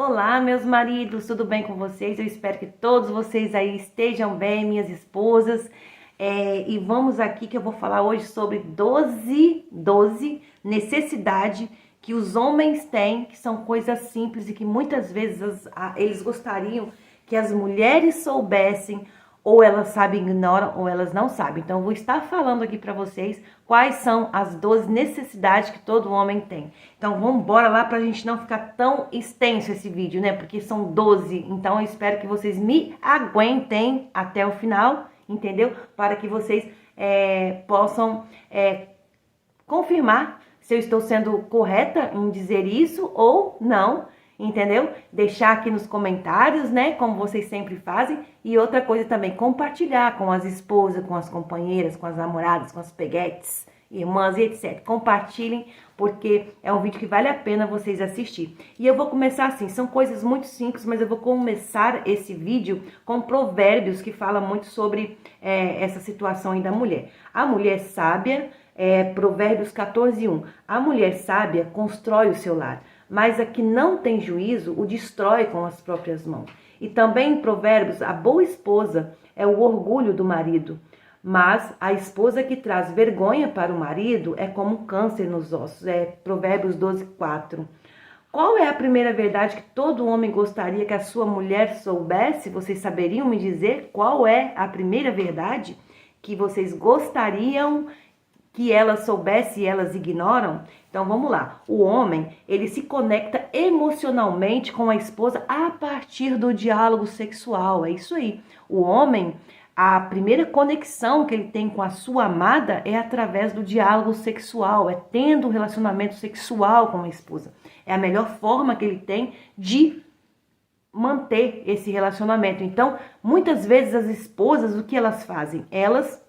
Olá, meus maridos, tudo bem com vocês? Eu espero que todos vocês aí estejam bem, minhas esposas. E vamos aqui que eu vou falar hoje sobre 12 necessidades que os homens têm, que são coisas simples e que muitas vezes eles gostariam que as mulheres soubessem, ou elas sabem, ignoram, ou elas não sabem. Então, eu vou estar falando aqui para vocês quais são as 12 necessidades que todo homem tem. Então, vamos embora lá pra gente não ficar tão extenso esse vídeo, né? Porque são 12. Então, eu espero que vocês me aguentem até o final, entendeu? Para que vocês possam confirmar se eu estou sendo correta em dizer isso ou não, entendeu? Deixar aqui nos comentários, né, como vocês sempre fazem. E outra coisa também, compartilhar com as esposas, com as companheiras, com as namoradas, com as peguetes, irmãs e etc. Compartilhem, porque é um vídeo que vale a pena vocês assistir. E eu vou começar assim, são coisas muito simples, mas eu vou começar esse vídeo com provérbios que falam muito sobre essa situação aí da mulher. A mulher sábia, Provérbios 14:1. A mulher sábia constrói o seu lar, mas a que não tem juízo o destrói com as próprias mãos. E também em Provérbios, a boa esposa é o orgulho do marido, mas a esposa que traz vergonha para o marido é como um câncer nos ossos. Provérbios 12:4. Qual é a primeira verdade que todo homem gostaria que a sua mulher soubesse? Vocês saberiam me dizer qual é a primeira verdade que vocês gostariam que elas soubessem e elas ignoram? Então vamos lá. O homem, ele se conecta emocionalmente com a esposa a partir do diálogo sexual. É isso aí. O homem, a primeira conexão que ele tem com a sua amada é através do diálogo sexual, é tendo um relacionamento sexual com a esposa. É a melhor forma que ele tem de manter esse relacionamento. Então, muitas vezes as esposas, o que elas fazem? Elas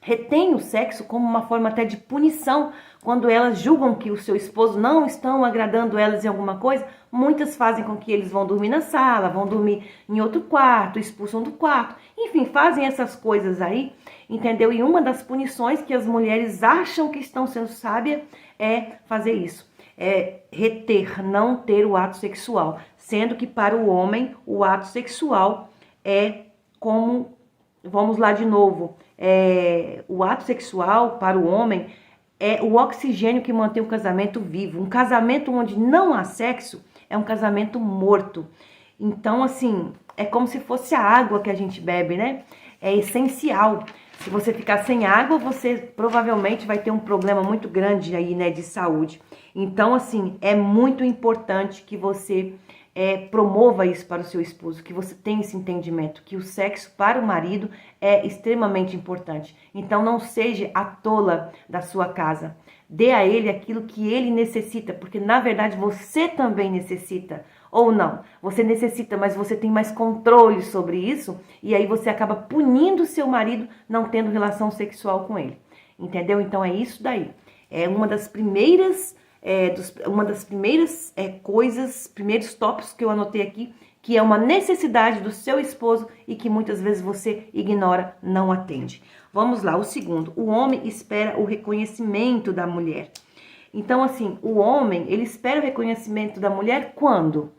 retém o sexo como uma forma até de punição. Quando elas julgam que o seu esposo não estão agradando elas em alguma coisa, muitas fazem com que eles vão dormir na sala, vão dormir em outro quarto, expulsam do quarto. Enfim, fazem essas coisas aí, entendeu? E uma das punições que as mulheres acham que estão sendo sábias é fazer isso. É reter, não ter o ato sexual. Sendo que para o homem, o ato sexual é como... Vamos lá de novo. O ato sexual para o homem é o oxigênio que mantém o casamento vivo. Um casamento onde não há sexo é um casamento morto. Então, assim, é como se fosse a água que a gente bebe, né? É essencial. Se você ficar sem água, você provavelmente vai ter um problema muito grande aí, né, de saúde. Então, assim, é muito importante que você promova isso para o seu esposo, que você tenha esse entendimento, que o sexo para o marido é extremamente importante. Então não seja a tola da sua casa. Dê a ele aquilo que ele necessita, porque na verdade você também necessita. Ou não, você necessita, mas você tem mais controle sobre isso, e aí você acaba punindo o seu marido não tendo relação sexual com ele. Entendeu? Então é isso daí. É uma das primeiras coisas, primeiros tópicos que eu anotei aqui, que é uma necessidade do seu esposo e que muitas vezes você ignora, não atende. Vamos lá, o segundo. O homem espera o reconhecimento da mulher. Então, assim, o homem, ele espera o reconhecimento da mulher quando?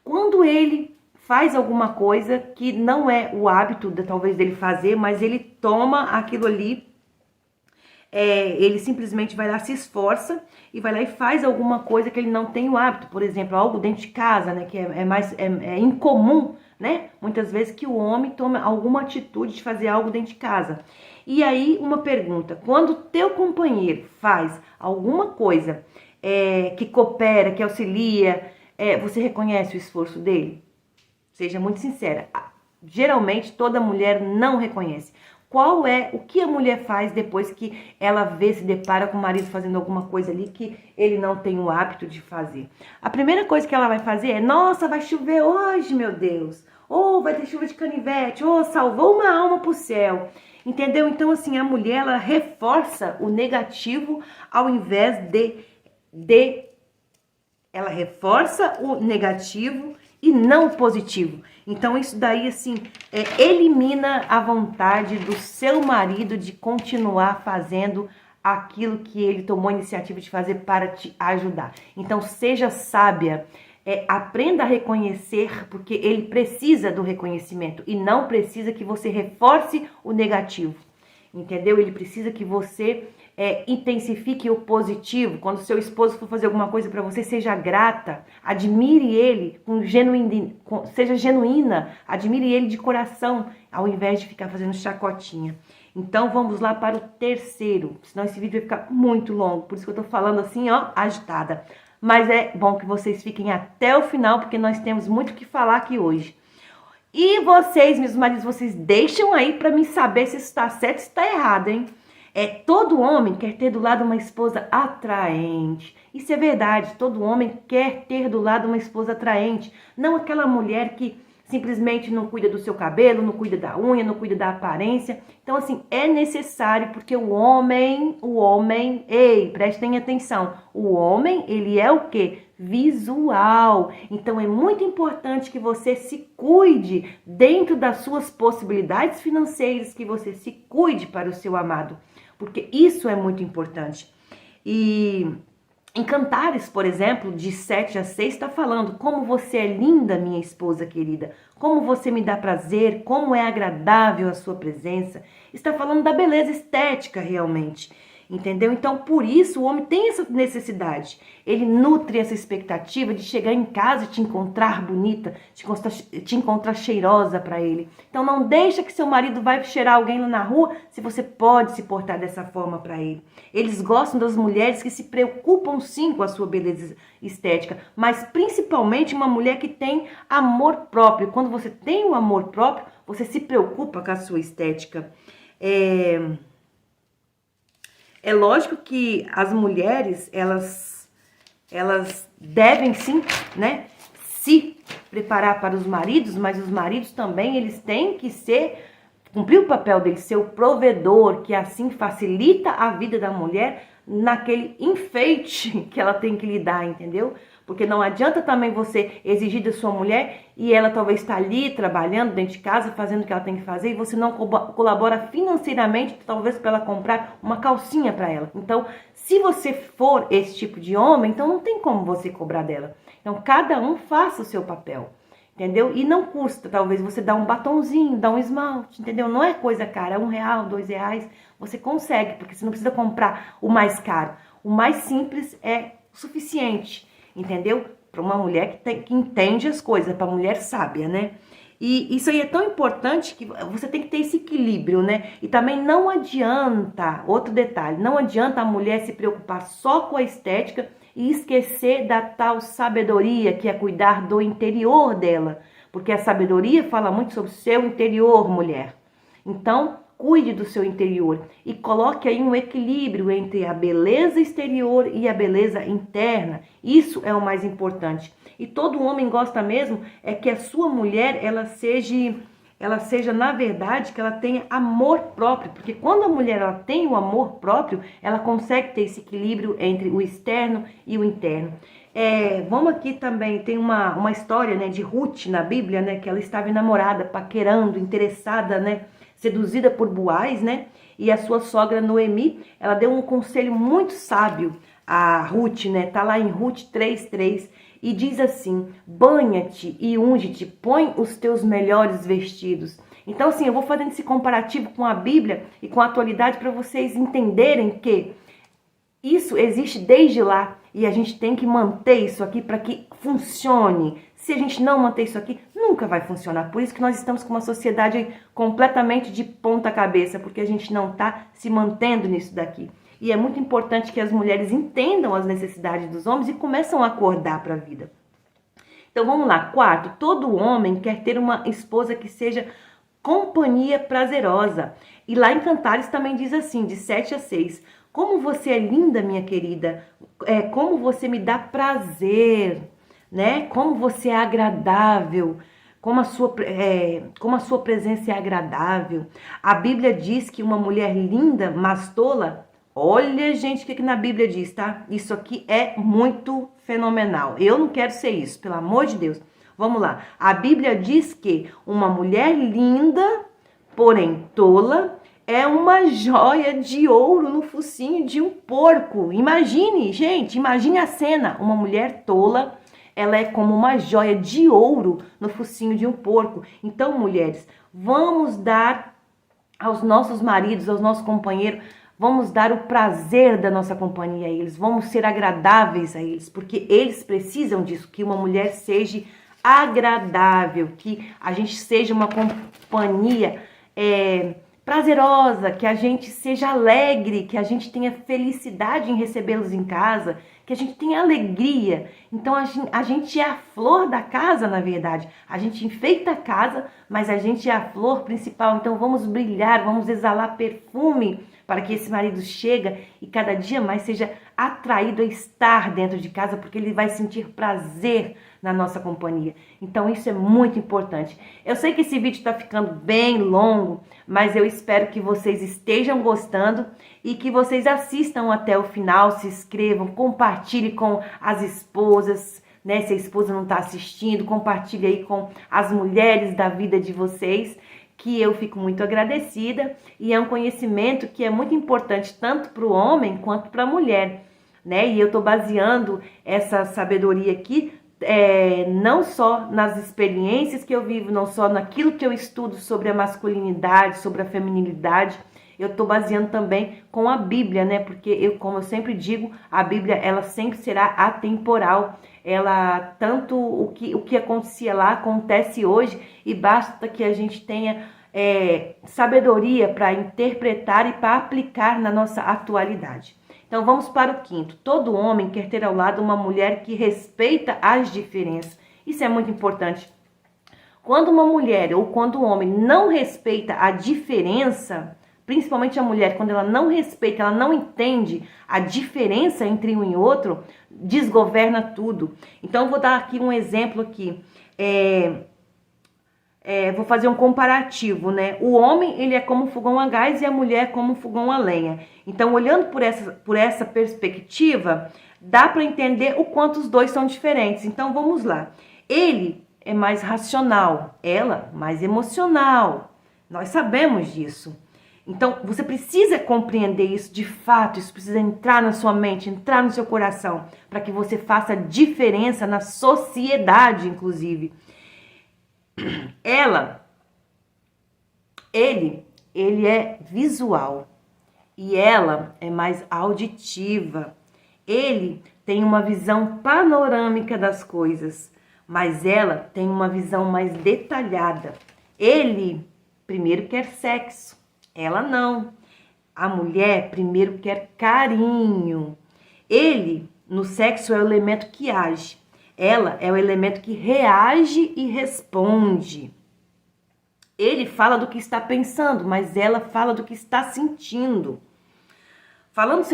Quando ele faz alguma coisa que não é o hábito, talvez, dele fazer, mas ele toma aquilo ali, ele simplesmente vai lá, se esforça e vai lá e faz alguma coisa que ele não tem o hábito. Por exemplo, algo dentro de casa, né, que é incomum, né? Muitas vezes que o homem toma alguma atitude de fazer algo dentro de casa. E aí, uma pergunta: quando teu companheiro faz alguma coisa que coopera, que auxilia, você reconhece o esforço dele? Seja muito sincera. Geralmente, toda mulher não reconhece. O que a mulher faz depois que ela se depara com o marido fazendo alguma coisa ali que ele não tem o hábito de fazer? A primeira coisa que ela vai fazer é: nossa, vai chover hoje, meu Deus. Ou vai ter chuva de canivete. Ou salvou uma alma pro céu. Entendeu? Então, assim, a mulher, ela reforça o negativo ao invés ela reforça o negativo e não o positivo. Então isso daí, assim, elimina a vontade do seu marido de continuar fazendo aquilo que ele tomou a iniciativa de fazer para te ajudar. Então seja sábia, Aprenda a reconhecer, porque ele precisa do reconhecimento e não precisa que você reforce o negativo, entendeu? Ele precisa que você intensifique o positivo. Quando seu esposo for fazer alguma coisa para você, seja grata, admire ele, seja genuína, admire ele de coração, ao invés de ficar fazendo chacotinha. Então vamos lá para o terceiro, senão esse vídeo vai ficar muito longo, por isso que eu tô falando assim, ó, agitada. Mas é bom que vocês fiquem até o final, porque nós temos muito o que falar aqui hoje. E vocês, meus maridos, vocês deixam aí pra mim saber se isso está certo ou se está errado, hein? Todo homem quer ter do lado uma esposa atraente. Isso é verdade, todo homem quer ter do lado uma esposa atraente. Não aquela mulher que simplesmente não cuida do seu cabelo, não cuida da unha, não cuida da aparência. Então, assim, é necessário, porque o homem, ei, prestem atenção, o homem, ele é o quê? Visual. Então, é muito importante que você se cuide dentro das suas possibilidades financeiras, que você se cuide para o seu amado, porque isso é muito importante. E em Cantares, por exemplo, de 7-6, está falando: como você é linda, minha esposa querida, como você me dá prazer, como é agradável a sua presença. Está falando da beleza estética realmente, entendeu? Então, por isso, o homem tem essa necessidade. Ele nutre essa expectativa de chegar em casa e te encontrar bonita, te encontrar cheirosa para ele. Então, não deixa que seu marido vai cheirar alguém lá na rua, se você pode se portar dessa forma para ele. Eles gostam das mulheres que se preocupam sim com a sua beleza estética, mas principalmente uma mulher que tem amor próprio. Quando você tem o amor próprio, você se preocupa com a sua estética. É lógico que as mulheres, elas devem sim, né, se preparar para os maridos, mas os maridos também, eles têm que cumprir o papel deles, ser o provedor, que assim facilita a vida da mulher naquele enfeite que ela tem que lidar, entendeu? Porque não adianta também você exigir da sua mulher e ela talvez está ali trabalhando dentro de casa, fazendo o que ela tem que fazer, e você não colabora financeiramente, talvez para ela comprar uma calcinha para ela. Então, se você for esse tipo de homem, então não tem como você cobrar dela. Então, cada um faça o seu papel, entendeu? E não custa, talvez, você dar um batonzinho, dar um esmalte, entendeu? Não é coisa cara, R$1, R$2, você consegue, porque você não precisa comprar o mais caro. O mais simples é suficiente, entendeu? Para uma mulher que entende as coisas, para uma mulher sábia, né? E isso aí é tão importante que você tem que ter esse equilíbrio, né? E também não adianta, outro detalhe, não adianta a mulher se preocupar só com a estética e esquecer da tal sabedoria, que é cuidar do interior dela. Porque a sabedoria fala muito sobre o seu interior, mulher. Então, cuide do seu interior e coloque aí um equilíbrio entre a beleza exterior e a beleza interna. Isso é o mais importante. E todo homem gosta mesmo é que a sua mulher, ela seja, na verdade, que ela tenha amor próprio. Porque quando a mulher ela tem o amor próprio, ela consegue ter esse equilíbrio entre o externo e o interno. Vamos aqui também, tem uma história, né, de Ruth na Bíblia, né, que ela estava enamorada, paquerando, interessada, né, seduzida por Boaz, né? E a sua sogra Noemi, ela deu um conselho muito sábio a Ruth, né? Tá lá em Ruth 3:3 e diz assim: banha-te e unge-te, põe os teus melhores vestidos. Então, assim, eu vou fazendo esse comparativo com a Bíblia e com a atualidade para vocês entenderem que isso existe desde lá e a gente tem que manter isso aqui para que funcione. Se a gente não manter isso aqui, nunca vai funcionar. Por isso que nós estamos com uma sociedade completamente de ponta cabeça, porque a gente não está se mantendo nisso daqui. E é muito importante que as mulheres entendam as necessidades dos homens e começam a acordar para a vida. Então vamos lá. Quarto, todo homem quer ter uma esposa que seja companhia prazerosa. E lá em Cantares também diz assim, de 7-6, como você é linda, minha querida, como você me dá prazer, né? Como você é agradável, como a sua presença é agradável. A Bíblia diz que uma mulher linda, mas tola, olha, gente, o que na Bíblia diz, tá? Isso aqui é muito fenomenal. Eu não quero ser isso, pelo amor de Deus. Vamos lá. A Bíblia diz que uma mulher linda, porém tola, é uma joia de ouro no focinho de um porco. Imagine, gente, imagine a cena. Uma mulher tola ela é como uma joia de ouro no focinho de um porco. Então, mulheres, vamos dar aos nossos maridos, aos nossos companheiros, vamos dar o prazer da nossa companhia a eles, vamos ser agradáveis a eles, porque eles precisam disso, que uma mulher seja agradável, que a gente seja uma companhia prazerosa, que a gente seja alegre, que a gente tenha felicidade em recebê-los em casa, que a gente tenha alegria. Então a gente é a flor da casa, na verdade. A gente enfeita a casa, mas a gente é a flor principal. Então vamos brilhar, vamos exalar perfume para que esse marido chegue e cada dia mais seja atraído a estar dentro de casa, porque ele vai sentir prazer na nossa companhia. Então isso é muito importante. Eu sei que esse vídeo está ficando bem longo, mas eu espero que vocês estejam gostando e que vocês assistam até o final, se inscrevam, compartilhem com as esposas, né? Se a esposa não está assistindo, compartilhe aí com as mulheres da vida de vocês, que eu fico muito agradecida, e é um conhecimento que é muito importante tanto para o homem quanto para a mulher, né? E eu estou baseando essa sabedoria aqui não só nas experiências que eu vivo, não só naquilo que eu estudo sobre a masculinidade, sobre a feminilidade, eu estou baseando também com a Bíblia, né? Porque como eu sempre digo, a Bíblia ela sempre será atemporal. Ela tanto o que acontecia lá acontece hoje, e basta que a gente tenha sabedoria para interpretar e para aplicar na nossa atualidade. Então vamos para o quinto. Todo homem quer ter ao lado uma mulher que respeita as diferenças. Isso é muito importante. Quando uma mulher ou quando o homem não respeita a diferença, principalmente a mulher, quando ela não respeita, ela não entende a diferença entre um e outro, desgoverna tudo. Então, eu vou dar aqui um exemplo aqui. Vou fazer um comparativo, né? O homem, ele é como um fogão a gás e a mulher é como um fogão a lenha. Então, olhando por essa perspectiva, dá para entender o quanto os dois são diferentes. Então, vamos lá. Ele é mais racional, ela mais emocional. Nós sabemos disso. Então, você precisa compreender isso de fato, isso precisa entrar na sua mente, entrar no seu coração, para que você faça diferença na sociedade, inclusive. Ele é visual e ela é mais auditiva. Ele tem uma visão panorâmica das coisas, mas ela tem uma visão mais detalhada. Ele primeiro quer sexo, ela não. A mulher primeiro quer carinho. Ele, no sexo, é o elemento que age. Ela é o elemento que reage e responde. Ele fala do que está pensando, mas ela fala do que está sentindo. Falando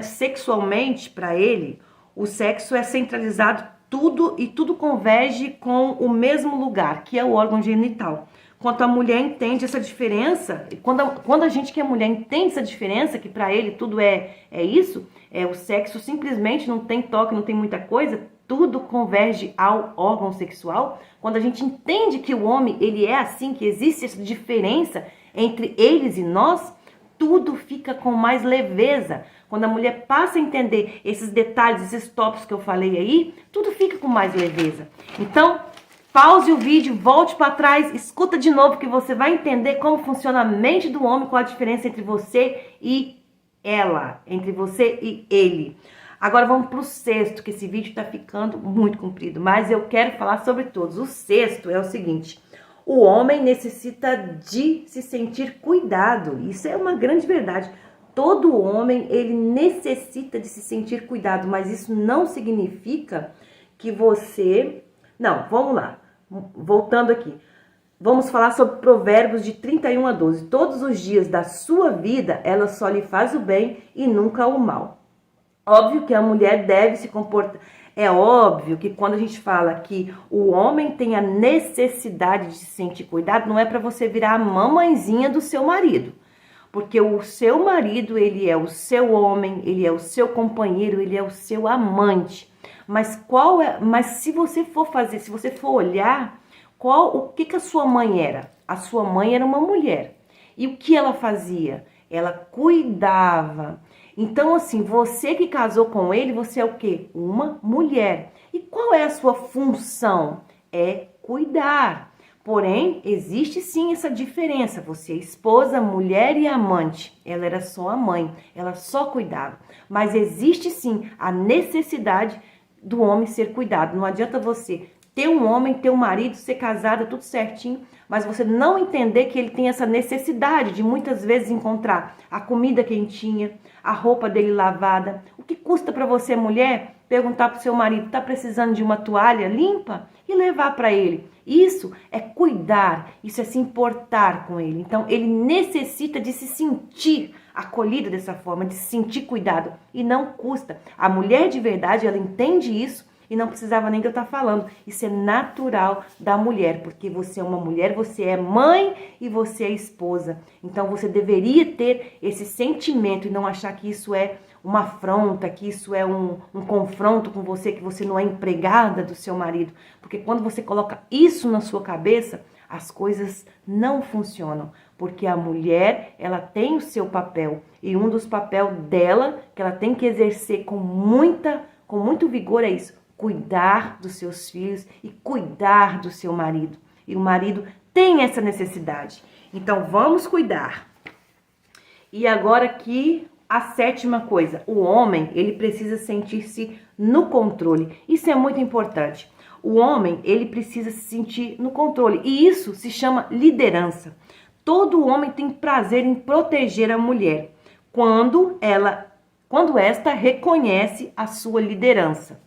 sexualmente, para ele, o sexo é centralizado tudo e tudo converge com o mesmo lugar, que é o órgão genital. Quando a mulher entende essa diferença, quando a gente que é mulher entende essa diferença, que para ele tudo é isso, o sexo simplesmente não tem toque, não tem muita coisa, tudo converge ao órgão sexual. Quando a gente entende que o homem, ele é assim, que existe essa diferença entre eles e nós, tudo fica com mais leveza. Quando a mulher passa a entender esses detalhes, esses tópicos que eu falei aí, tudo fica com mais leveza. Então, pause o vídeo, volte para trás, escuta de novo que você vai entender como funciona a mente do homem, qual a diferença entre você e ela, entre você e ele. Agora vamos para o sexto, que esse vídeo está ficando muito comprido, mas eu quero falar sobre todos. O sexto é o seguinte: o homem necessita de se sentir cuidado. Isso é uma grande verdade. Todo homem, ele necessita de se sentir cuidado, mas isso não significa que você... Não, vamos lá. Voltando aqui. Vamos falar sobre Provérbios de 31-12. Todos os dias da sua vida, ela só lhe faz o bem e nunca o mal. Óbvio que a mulher deve se comportar. É óbvio que quando a gente fala que o homem tem a necessidade de se sentir cuidado, não é para você virar a mamãezinha do seu marido. Porque o seu marido, ele é o seu homem, ele é o seu companheiro, ele é o seu amante. Mas se você for olhar, o que a sua mãe era? A sua mãe era uma mulher. E o que ela fazia? Ela cuidava. Então, assim, você que casou com ele, você é o quê? Uma mulher. E qual é a sua função? É cuidar. Porém, existe sim essa diferença. Você é esposa, mulher e amante. Ela era só a mãe, ela só cuidava. Mas existe sim a necessidade do homem ser cuidado. Não adianta você ter um homem, ter um marido, ser casada, tudo certinho, mas você não entender que ele tem essa necessidade de muitas vezes encontrar a comida quentinha, a roupa dele lavada. O que custa para você, mulher, perguntar para o seu marido, está precisando de uma toalha limpa? E levar para ele. Isso é cuidar, isso é se importar com ele. Então, ele necessita de se sentir acolhido dessa forma, de se sentir cuidado. E não custa. A mulher de verdade, ela entende isso e não precisava nem de eu estar falando. Isso é natural da mulher, porque você é uma mulher, você é mãe e você é esposa. Então, você deveria ter esse sentimento e não achar que isso é uma afronta, que isso é um confronto com você, que você não é empregada do seu marido. Porque quando você coloca isso na sua cabeça, as coisas não funcionam. Porque a mulher, ela tem o seu papel. E um dos papéis dela, que ela tem que exercer com muito vigor, é isso. Cuidar dos seus filhos e cuidar do seu marido. E o marido tem essa necessidade. Então, vamos cuidar. E agora aqui, a sétima coisa. O homem, ele precisa sentir-se no controle. Isso é muito importante. O homem, ele precisa se sentir no controle. E isso se chama liderança. Todo homem tem prazer em proteger a mulher quando esta reconhece a sua liderança.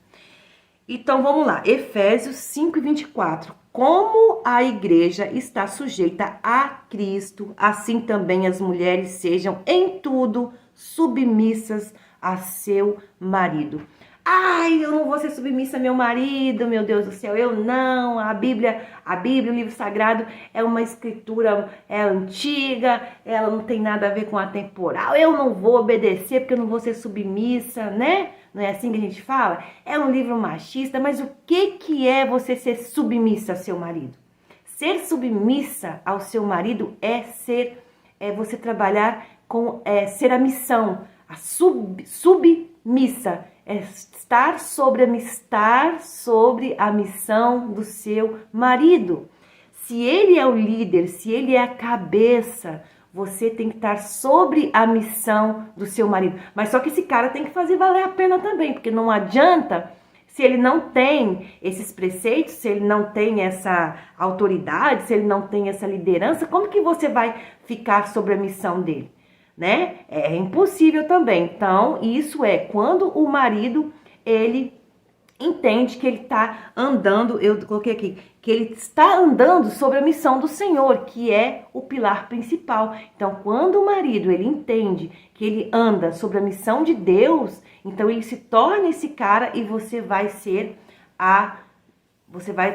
Então, vamos lá. Efésios 5:24. Como a igreja está sujeita a Cristo, assim também as mulheres sejam em tudo submissas a seu marido. Ai, eu não vou ser submissa a meu marido, meu Deus do céu, eu não. A Bíblia, o livro sagrado, é uma escritura antiga, ela não tem nada a ver com a temporal. Eu não vou obedecer porque eu não vou ser submissa, né? Não é assim que a gente fala? É um livro machista, mas o que é você ser submissa ao seu marido? Ser submissa ao seu marido é você trabalhar com ser a missão, a submissa. É estar sobre a missão do seu marido. Se ele é o líder, se ele é a cabeça, você tem que estar sobre a missão do seu marido. Mas só que esse cara tem que fazer valer a pena também, porque não adianta, se ele não tem esses preceitos, se ele não tem essa autoridade, se ele não tem essa liderança, como que você vai ficar sobre a missão dele? Né? É impossível também. Então, isso é quando o marido, ele entende que ele está andando, eu coloquei aqui, que ele está andando sobre a missão do Senhor, que é o pilar principal. Então, quando o marido, ele entende que ele anda sobre a missão de Deus, então ele se torna esse cara e você vai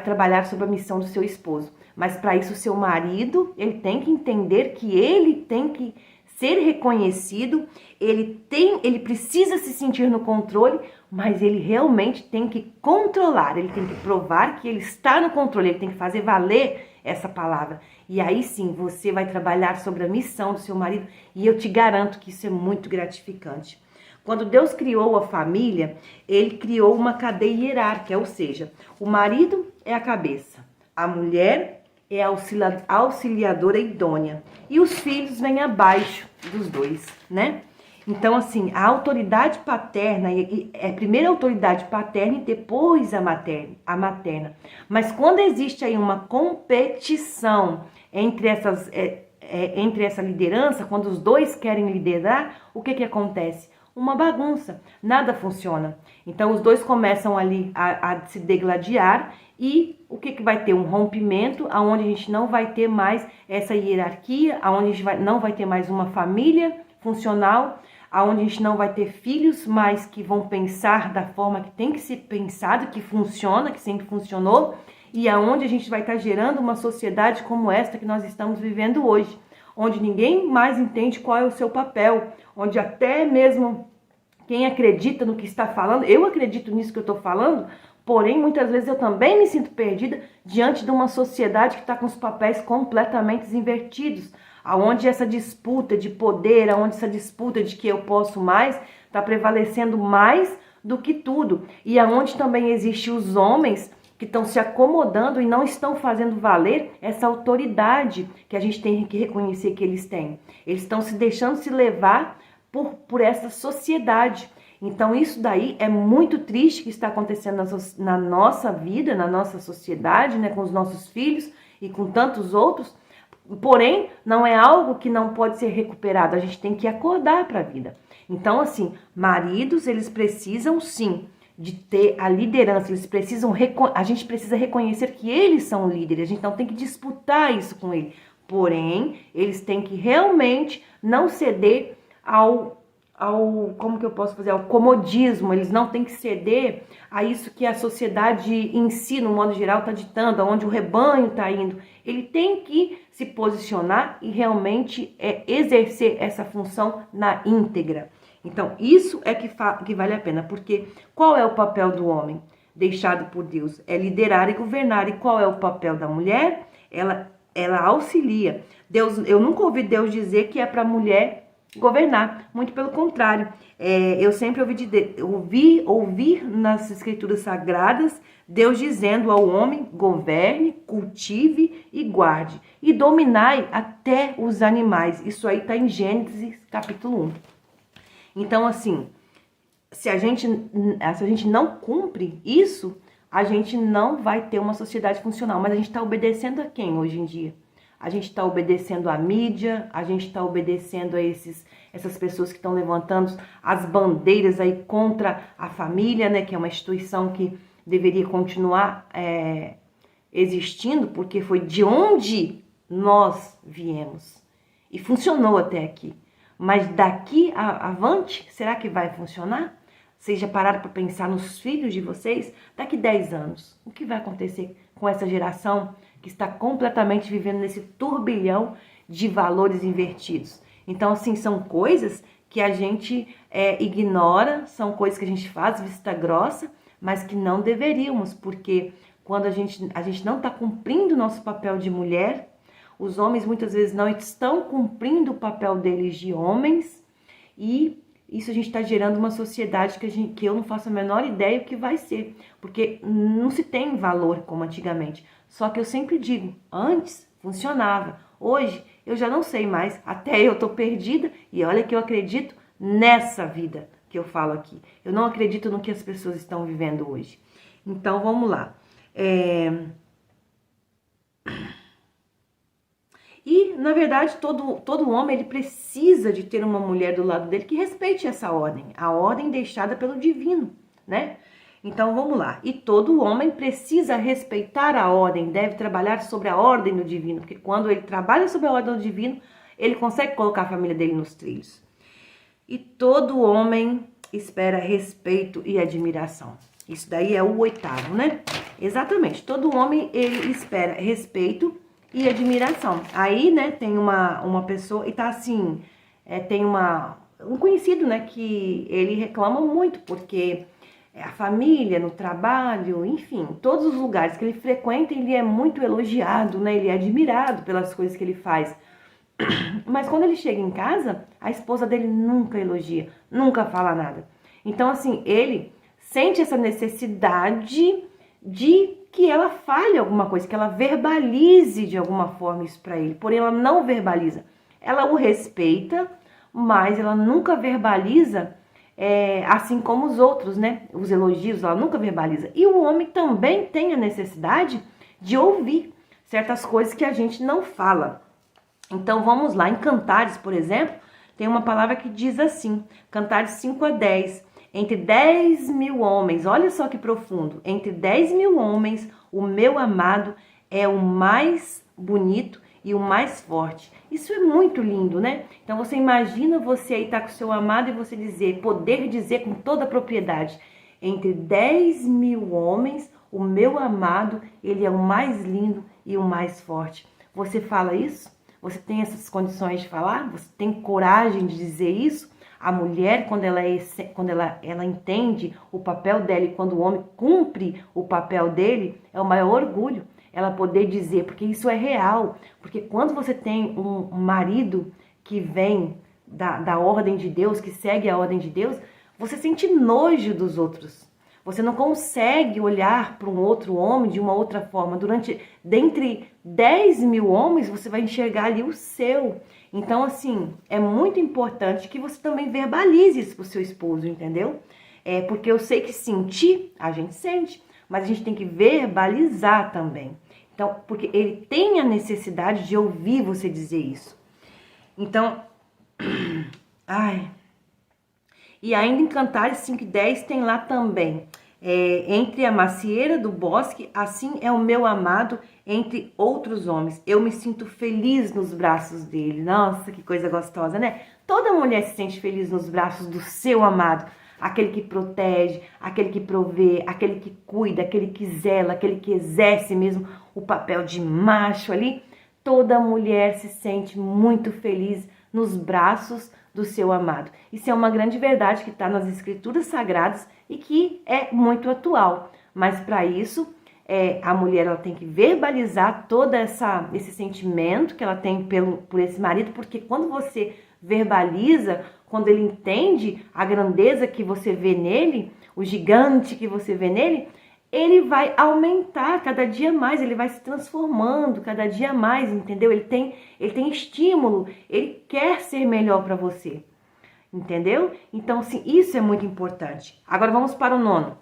trabalhar sobre a missão do seu esposo. Mas para isso, o seu marido, ele tem que entender que ele tem que ser reconhecido, ele precisa se sentir no controle, mas ele realmente tem que controlar, ele tem que provar que ele está no controle, ele tem que fazer valer essa palavra. E aí sim, você vai trabalhar sobre a missão do seu marido, e eu te garanto que isso é muito gratificante. Quando Deus criou a família, ele criou uma cadeia hierárquica, ou seja, o marido é a cabeça, a mulher é a auxiliadora idônea. E os filhos vêm abaixo dos dois, né? Então, assim, a autoridade paterna é primeiro a autoridade paterna e depois a materna. Mas quando existe aí uma competição entre essa liderança, quando os dois querem liderar, o que acontece? Uma bagunça, nada funciona. Então, os dois começam ali a se degladiar e o que vai ter? Um rompimento, onde a gente não vai ter mais essa hierarquia, onde a gente não vai ter mais uma família funcional, onde a gente não vai ter filhos, mas que vão pensar da forma que tem que ser pensado, que funciona, que sempre funcionou, e aonde a gente vai estar gerando uma sociedade como esta que nós estamos vivendo hoje, onde ninguém mais entende qual é o seu papel, onde até mesmo quem acredita no que está falando, eu acredito nisso que eu estou falando, porém muitas vezes eu também me sinto perdida diante de uma sociedade que está com os papéis completamente invertidos, aonde essa disputa de poder, aonde essa disputa de que eu posso mais, está prevalecendo mais do que tudo. E aonde também existem os homens que estão se acomodando e não estão fazendo valer essa autoridade que a gente tem que reconhecer que eles têm. Eles estão se deixando se levar por essa sociedade. Então isso daí é muito triste que está acontecendo na nossa vida, na nossa sociedade, né, com os nossos filhos e com tantos outros. Porém, não é algo que não pode ser recuperado. A gente tem que acordar para a vida. Então, assim, maridos, eles precisam sim de ter a liderança, eles precisam, a gente precisa reconhecer que eles são líderes, a gente não tem que disputar isso com ele. Porém, eles têm que realmente não ceder como que eu posso fazer, ao comodismo, eles não têm que ceder a isso que a sociedade em si, no modo geral, está ditando, aonde o rebanho está indo. Ele tem que se posicionar e realmente exercer essa função na íntegra. Então, isso é que vale a pena, porque qual é o papel do homem deixado por Deus? É liderar e governar. E qual é o papel da mulher? Ela auxilia. Deus, eu nunca ouvi Deus dizer que é para a mulher governar, muito pelo contrário. Eu sempre ouvi nas escrituras sagradas Deus dizendo ao homem: governe, cultive e guarde, e dominai até os animais. Isso aí está em Gênesis capítulo 1. Então, assim, se a gente não cumpre isso, a gente não vai ter uma sociedade funcional. Mas a gente está obedecendo a quem hoje em dia? A gente está obedecendo à mídia, a gente está obedecendo a essas pessoas que estão levantando as bandeiras aí contra a família, né? Que é uma instituição que deveria continuar existindo, porque foi de onde nós viemos e funcionou até aqui. Mas daqui avante, será que vai funcionar? Vocês já pararam para pensar nos filhos de vocês? Daqui 10 anos, o que vai acontecer com essa geração que está completamente vivendo nesse turbilhão de valores invertidos? Então, assim, são coisas que a gente ignora, são coisas que a gente faz vista grossa, mas que não deveríamos, porque quando a gente não está cumprindo o nosso papel de mulher, os homens muitas vezes não estão cumprindo o papel deles de homens, e isso a gente está gerando uma sociedade que eu não faço a menor ideia o que vai ser, porque não se tem valor como antigamente. Só que eu sempre digo, antes funcionava, hoje eu já não sei mais, até eu tô perdida, e olha que eu acredito nessa vida que eu falo aqui. Eu não acredito no que as pessoas estão vivendo hoje. Então vamos lá. E, na verdade, todo homem ele precisa de ter uma mulher do lado dele que respeite essa ordem, a ordem deixada pelo divino, né? Então, vamos lá. E todo homem precisa respeitar a ordem, deve trabalhar sobre a ordem do divino, porque quando ele trabalha sobre a ordem do divino, ele consegue colocar a família dele nos trilhos. E todo homem espera respeito e admiração. Isso daí é o 8º, né? Exatamente. Todo homem, ele espera respeito e admiração. Aí, né, tem uma pessoa, e tá assim, tem um conhecido, né, que ele reclama muito, porque a família, no trabalho, enfim, todos os lugares que ele frequenta, ele é muito elogiado, né, ele é admirado pelas coisas que ele faz. Mas quando ele chega em casa, a esposa dele nunca elogia, nunca fala nada. Então, assim, ele sente essa necessidade de que ela fale alguma coisa, que ela verbalize de alguma forma isso para ele. Porém, ela não verbaliza. Ela o respeita, mas ela nunca verbaliza, assim como os outros, né? Os elogios, ela nunca verbaliza. E o homem também tem a necessidade de ouvir certas coisas que a gente não fala. Então, vamos lá. Em Cantares, por exemplo, tem uma palavra que diz assim, Cantares 5:10. Entre 10.000 homens, olha só que profundo, entre 10.000 homens, o meu amado é o mais bonito e o mais forte. Isso é muito lindo, né? Então você imagina você aí estar com o seu amado e você poder dizer com toda a propriedade, entre 10.000 homens, o meu amado, ele é o mais lindo e o mais forte. Você fala isso? Você tem essas condições de falar? Você tem coragem de dizer isso? A mulher, quando ela entende o papel dela e quando o homem cumpre o papel dele, é o maior orgulho ela poder dizer, porque isso é real. Porque quando você tem um marido que vem da ordem de Deus, que segue a ordem de Deus, você sente nojo dos outros. Você não consegue olhar para um outro homem de uma outra forma. Dentre 10 mil homens, você vai enxergar ali o seu. Então, assim, é muito importante que você também verbalize isso pro seu esposo, entendeu? Porque eu sei que sentir, a gente sente, mas a gente tem que verbalizar também. Então, porque ele tem a necessidade de ouvir você dizer isso. Então, e ainda em Cantares 5:10 tem lá também, entre a macieira do bosque, assim é o meu amado entre outros homens. Eu me sinto feliz nos braços dele. Nossa, que coisa gostosa, né? Toda mulher se sente feliz nos braços do seu amado. Aquele que protege, aquele que provê, aquele que cuida, aquele que zela, aquele que exerce mesmo o papel de macho ali. Toda mulher se sente muito feliz nos braços do seu amado. Isso é uma grande verdade que está nas escrituras sagradas e que é muito atual. Mas para isso, a mulher ela tem que verbalizar todo esse sentimento que ela tem por esse marido, porque quando você verbaliza, quando ele entende a grandeza que você vê nele, o gigante que você vê nele, ele vai aumentar cada dia mais, ele vai se transformando cada dia mais, entendeu? Ele tem estímulo, ele quer ser melhor para você, entendeu? Então, assim, isso é muito importante. Agora vamos para o 9.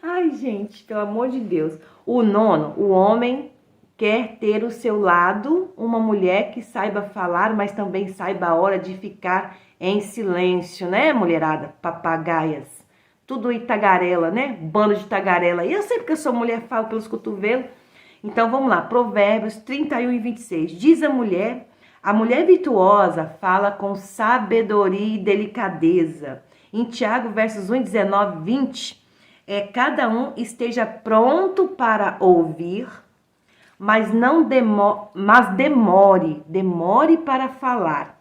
Ai, gente, pelo amor de Deus. O 9, o homem quer ter ao seu lado uma mulher que saiba falar, mas também saiba a hora de ficar em silêncio, né, mulherada? Papagaias. Tudo tagarela, né? Bando de tagarela. E eu sei porque eu sou mulher, falo pelos cotovelos. Então, vamos lá. Provérbios 31:26. Diz a mulher virtuosa fala com sabedoria e delicadeza. Em Tiago, versos 1, 19, 20. Cada um esteja pronto para ouvir, mas demore para falar,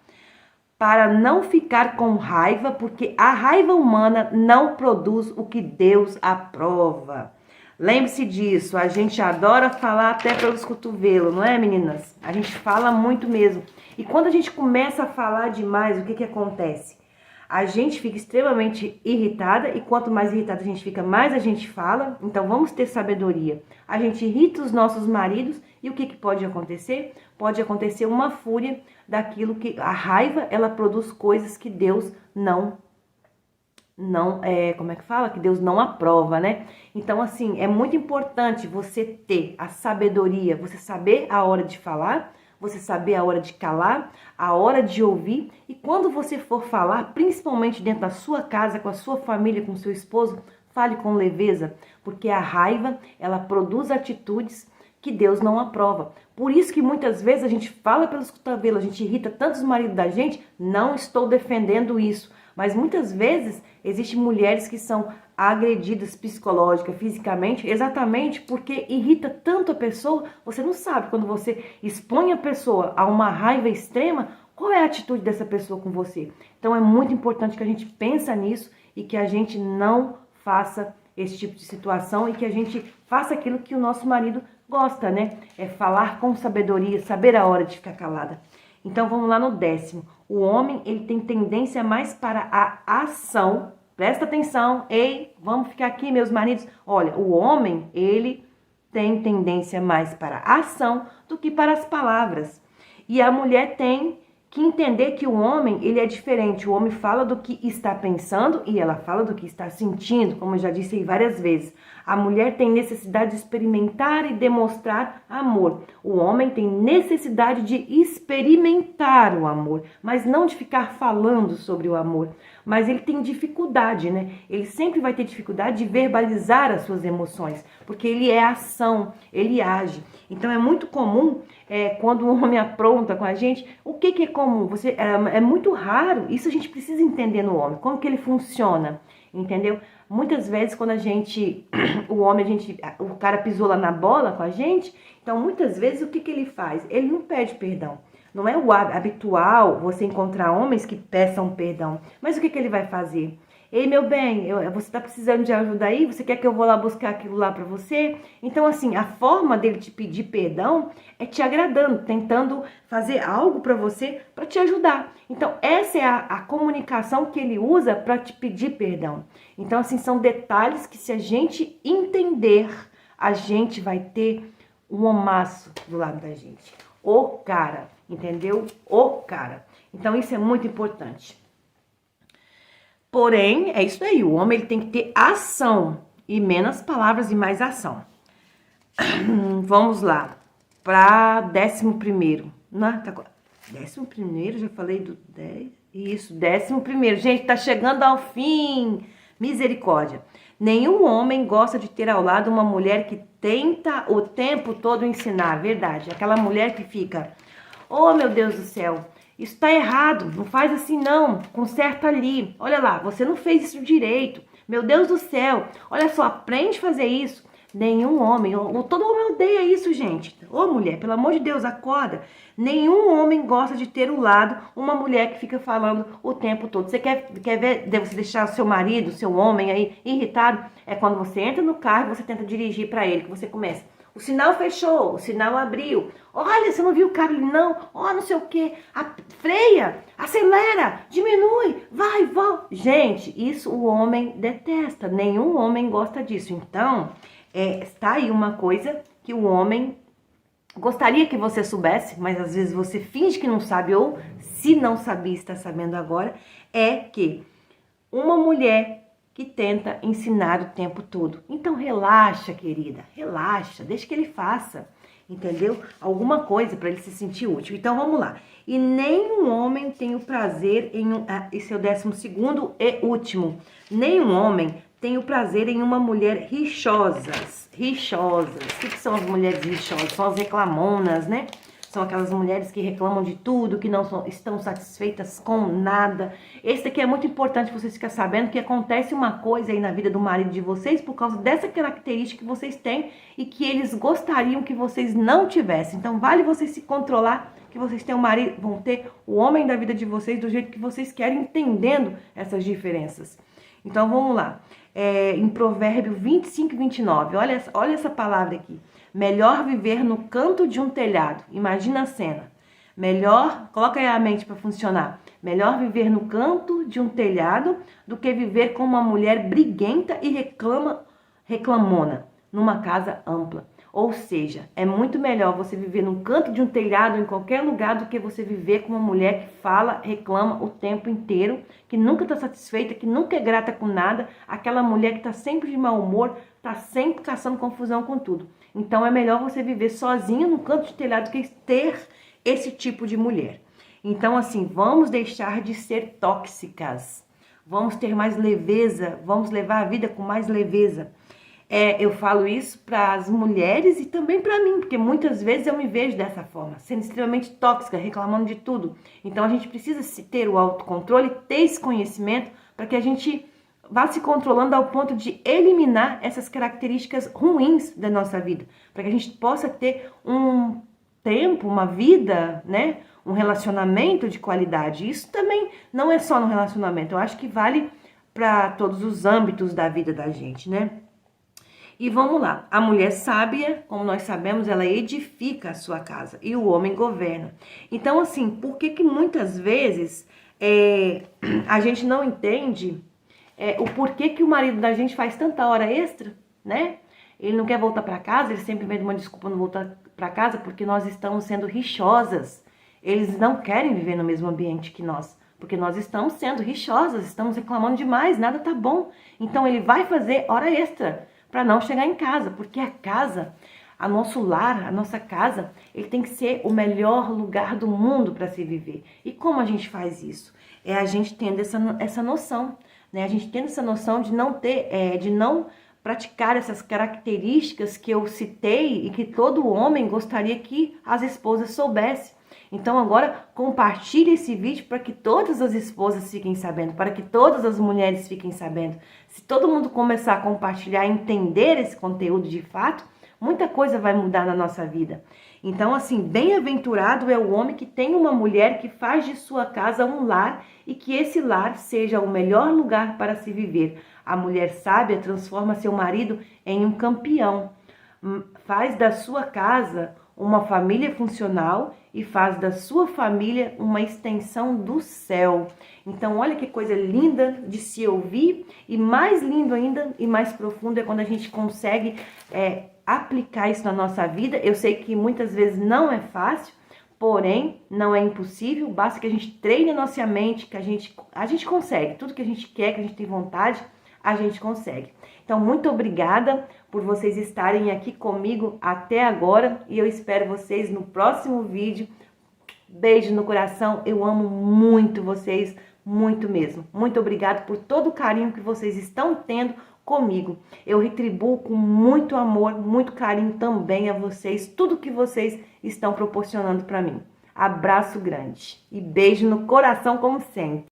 para não ficar com raiva, porque a raiva humana não produz o que Deus aprova. Lembre-se disso, a gente adora falar até pelos cotovelos, não é, meninas? A gente fala muito mesmo. E quando a gente começa a falar demais, o que acontece? A gente fica extremamente irritada e quanto mais irritada a gente fica, mais a gente fala. Então vamos ter sabedoria. A gente irrita os nossos maridos e o que pode acontecer? Pode acontecer uma fúria daquilo que a raiva, ela produz coisas que Deus que Deus não aprova, né? Então, assim, é muito importante você ter a sabedoria, você saber a hora de falar, você saber a hora de calar, a hora de ouvir. E quando você for falar, principalmente dentro da sua casa, com a sua família, com o seu esposo, fale com leveza, porque a raiva, ela produz atitudes que Deus não aprova. Por isso que muitas vezes a gente fala pelos cotovelos, a gente irrita tantos maridos da gente. Não estou defendendo isso, mas muitas vezes existem mulheres que são agredidas psicológica, fisicamente, exatamente porque irrita tanto a pessoa. Você não sabe, quando você expõe a pessoa a uma raiva extrema, qual é a atitude dessa pessoa com você. Então é muito importante que a gente pense nisso e que a gente não faça esse tipo de situação e que a gente faça aquilo que o nosso marido gosta, né? É falar com sabedoria, saber a hora de ficar calada. Então vamos lá no 10º. O homem, ele tem tendência mais para a ação. Presta atenção, ei, vamos ficar aqui, meus maridos. Olha, o homem, ele tem tendência mais para a ação do que para as palavras. E a mulher tem que entender que o homem, ele é diferente. O homem fala do que está pensando e ela fala do que está sentindo, como eu já disse aí várias vezes. A mulher tem necessidade de experimentar e demonstrar amor. O homem tem necessidade de experimentar o amor, mas não de ficar falando sobre o amor. Mas ele tem dificuldade, né? Ele sempre vai ter dificuldade de verbalizar as suas emoções, porque ele é ação, ele age. Então é muito comum, quando um homem apronta com a gente, o que é comum? É muito raro, isso a gente precisa entender no homem, como que ele funciona, entendeu? Muitas vezes quando o cara pisou lá na bola com a gente, então muitas vezes o que ele faz? Ele não pede perdão. Não é o habitual você encontrar homens que peçam perdão, mas o que ele vai fazer? Ei, meu bem, você tá precisando de ajuda aí? Você quer que eu vou lá buscar aquilo lá pra você? Então, assim, a forma dele te pedir perdão é te agradando, tentando fazer algo pra você pra te ajudar. Então, essa é a comunicação que ele usa pra te pedir perdão. Então, assim, são detalhes que se a gente entender, a gente vai ter um homaço do lado da gente. O cara, entendeu? O cara. Então, isso é muito importante. Porém, é isso aí, o homem ele tem que ter ação e menos palavras e mais ação. Vamos lá, para 11º, né? 11º, já falei do 10, isso, 11º, gente, tá chegando ao fim, misericórdia. Nenhum homem gosta de ter ao lado uma mulher que tenta o tempo todo ensinar, verdade, aquela mulher que fica, oh meu Deus do céu, isso tá errado, não faz assim não, conserta ali. Olha lá, você não fez isso direito. Meu Deus do céu, olha só, aprende a fazer isso. Nenhum homem, todo homem odeia isso, gente. Ô mulher, pelo amor de Deus, acorda. Nenhum homem gosta de ter ao lado uma mulher que fica falando o tempo todo. Você quer ver, você deixar o seu marido, seu homem aí irritado? É quando você entra no carro e você tenta dirigir para ele, que você começa. O sinal fechou, o sinal abriu. Olha, você não viu o cara ali não? Ó, não sei o quê. Freia, acelera, diminui, vai, volta. Gente, isso o homem detesta. Nenhum homem gosta disso. Então, está aí uma coisa que o homem gostaria que você soubesse, mas às vezes você finge que não sabe, ou se não sabia, está sabendo agora, é que uma mulher que tenta ensinar o tempo todo. Então relaxa, querida, relaxa, deixa que ele faça, entendeu? Alguma coisa para ele se sentir útil. Então vamos lá. E nenhum homem tem o prazer em esse é o 12º e último. Nenhum homem tem o prazer em uma mulher rixosas. Rixosas. O que são as mulheres rixosas? São as reclamonas, né? São aquelas mulheres que reclamam de tudo, que não estão satisfeitas com nada. Esse daqui é muito importante vocês ficarem sabendo que acontece uma coisa aí na vida do marido de vocês por causa dessa característica que vocês têm e que eles gostariam que vocês não tivessem. Então vale vocês se controlar, que vocês têm um marido, vão ter o homem da vida de vocês do jeito que vocês querem, entendendo essas diferenças. Então vamos lá. Em Provérbio 25 e 29, olha essa palavra aqui. Melhor viver no canto de um telhado. Imagina a cena. Coloca aí a mente para funcionar. Melhor viver no canto de um telhado do que viver com uma mulher briguenta e reclamona numa casa ampla. Ou seja, é muito melhor você viver no canto de um telhado em qualquer lugar do que você viver com uma mulher que fala, reclama o tempo inteiro, que nunca está satisfeita, que nunca é grata com nada, aquela mulher que está sempre de mau humor, está sempre caçando confusão com tudo. Então é melhor você viver sozinho no canto de telhado do que ter esse tipo de mulher. Então assim, vamos deixar de ser tóxicas, vamos ter mais leveza, vamos levar a vida com mais leveza. Eu falo isso para as mulheres e também para mim, porque muitas vezes eu me vejo dessa forma, sendo extremamente tóxica, reclamando de tudo. Então a gente precisa ter o autocontrole, ter esse conhecimento para que a gente vá se controlando ao ponto de eliminar essas características ruins da nossa vida, para que a gente possa ter um tempo, uma vida, né, um relacionamento de qualidade. Isso também não é só no relacionamento, eu acho que vale para todos os âmbitos da vida da gente, né? E vamos lá, a mulher sábia, como nós sabemos, ela edifica a sua casa e o homem governa. Então, assim, por que muitas vezes a gente não entende o porquê que o marido da gente faz tanta hora extra, né? Ele não quer voltar para casa, ele sempre mete uma desculpa não voltar para casa porque nós estamos sendo rixosas. Eles não querem viver no mesmo ambiente que nós, porque nós estamos sendo rixosas, estamos reclamando demais, nada tá bom. Então ele vai fazer hora extra para não chegar em casa, porque a casa, a nosso lar, a nossa casa, ele tem que ser o melhor lugar do mundo para se viver. E como a gente faz isso? É a gente tendo essa noção, né? A gente tendo essa noção de não de não praticar essas características que eu citei e que todo homem gostaria que as esposas soubessem. Então agora compartilhe esse vídeo para que todas as esposas fiquem sabendo, para que todas as mulheres fiquem sabendo. Se todo mundo começar a compartilhar, entender esse conteúdo de fato, muita coisa vai mudar na nossa vida. Então, assim, bem-aventurado é o homem que tem uma mulher que faz de sua casa um lar e que esse lar seja o melhor lugar para se viver. A mulher sábia transforma seu marido em um campeão, faz da sua casa uma família funcional e faz da sua família uma extensão do céu. Então, olha que coisa linda de se ouvir, e mais lindo ainda e mais profundo é quando a gente consegue aplicar isso na nossa vida. Eu sei que muitas vezes não é fácil, porém não é impossível, basta que a gente treine a nossa mente, que a gente consegue, tudo que a gente quer, que a gente tem vontade, a gente consegue. Então, muito obrigada por vocês estarem aqui comigo até agora e eu espero vocês no próximo vídeo. Beijo no coração, eu amo muito vocês, muito mesmo. Muito obrigada por todo o carinho que vocês estão tendo comigo. Eu retribuo com muito amor, muito carinho também a vocês, tudo que vocês estão proporcionando para mim. Abraço grande e beijo no coração como sempre.